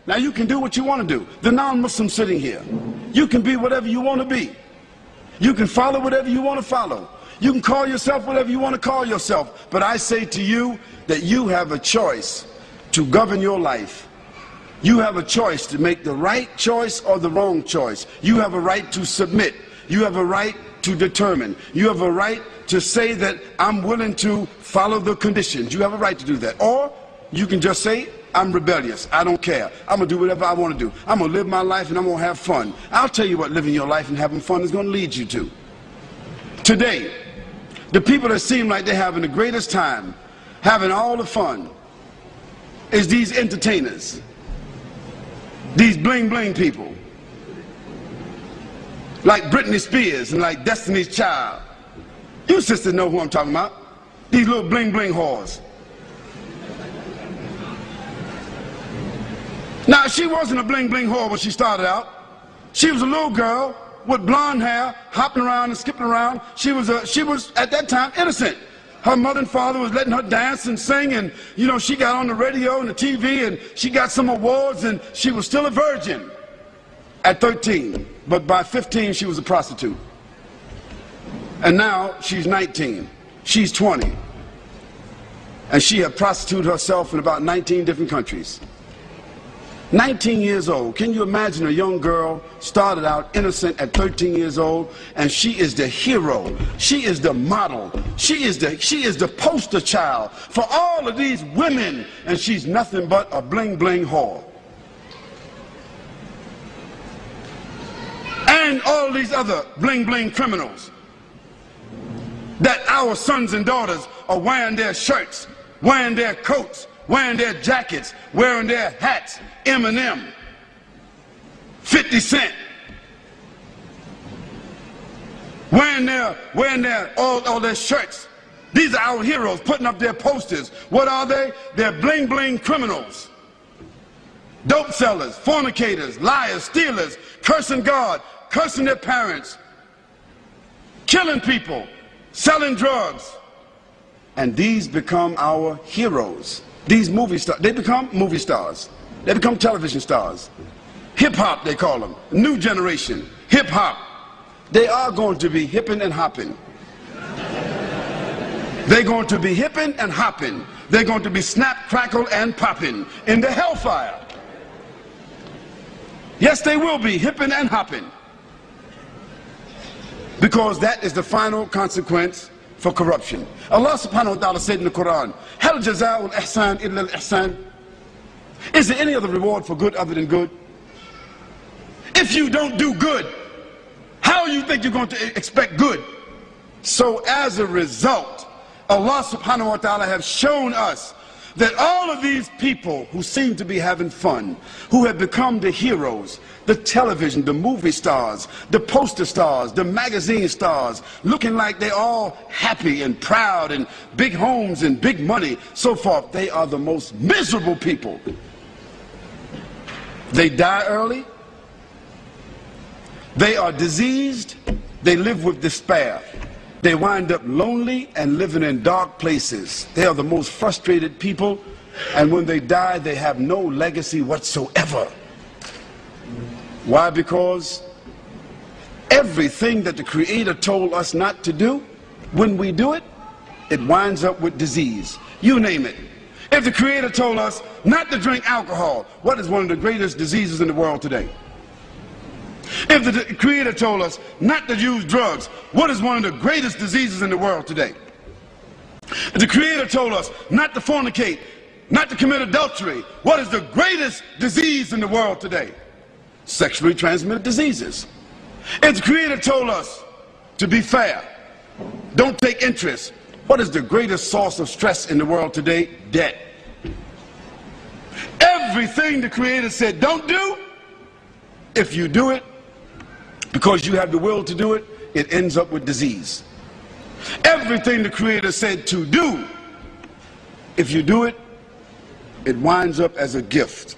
Now you can do what you want to do. The non-Muslim sitting here, you can be whatever you want to be. You can follow whatever you want to follow. You can call yourself whatever you want to call yourself. But I say to you that you have a choice to govern your life. You have a choice to make the right choice or the wrong choice. You have a right to submit. You have a right to determine. You have a right to say that I'm willing to follow the conditions. You have a right to do that. Or you can just say, I'm rebellious. I don't care. I'm going to do whatever I want to do. I'm going to live my life and I'm going to have fun. I'll tell you what living your life and having fun is going to lead you to. Today, the people that seem like they're having the greatest time, having all the fun, is these entertainers. These bling bling people. Like Britney Spears and like Destiny's Child. You sisters know who I'm talking about. These little bling bling whores. Now, she wasn't a bling bling whore when she started out. She was a little girl with blonde hair, hopping around and skipping around. She was at that time innocent. Her mother and father was letting her dance and sing, and you know, she got on the radio and the TV and she got some awards, and she was still a virgin at 13. But by 15 she was a prostitute. And now she's 19. She's 20. And she had prostituted herself in about 19 different countries. 19 years old. Can you imagine a young girl started out innocent at 13 years old, and she is the hero. She is the model. She is the poster child for all of these women, and she's nothing but a bling bling whore. And all these other bling bling criminals that our sons and daughters are wearing their shirts, wearing their coats, wearing their jackets, wearing their hats. Eminem, 50 Cent, wearing all their shirts. These are our heroes, putting up their posters. What are they? They're bling bling criminals, dope sellers, fornicators, liars, stealers, cursing God, cursing their parents, killing people, selling drugs. And these become our heroes. These movie stars, they become movie stars. They become television stars. Hip-hop, they call them. New generation. Hip-hop. They are going to be hipping and hopping. They're going to be hipping and hopping. They're going to be snap, crackle, and popping in the hellfire. Yes, they will be hipping and hopping. Because that is the final consequence for corruption. Allah subhanahu wa ta'ala said in the Quran, Hal jaza'ul ihsan illa al-ihsan. Is there any other reward for good other than good? If you don't do good, how do you think you're going to expect good? So as a result, Allah subhanahu wa ta'ala has shown us that all of these people who seem to be having fun, who have become the heroes, the television, the movie stars, the poster stars, the magazine stars, looking like they're all happy and proud and big homes and big money, so forth, they are the most miserable people. They die early, they are diseased, they live with despair. They wind up lonely and living in dark places. They are the most frustrated people, and when they die, they have no legacy whatsoever. Why? Because everything that the Creator told us not to do, when we do it, it winds up with disease. You name it. If the Creator told us not to drink alcohol, what is one of the greatest diseases in the world today? If the Creator told us not to use drugs, what is one of the greatest diseases in the world today? If the Creator told us not to fornicate, not to commit adultery, what is the greatest disease in the world today? Sexually transmitted diseases. If the Creator told us to be fair, don't take interest, what is the greatest source of stress in the world today? Debt. Everything the Creator said don't do, if you do it, because you have the will to do it, it ends up with disease. Everything the Creator said to do, if you do it, it winds up as a gift.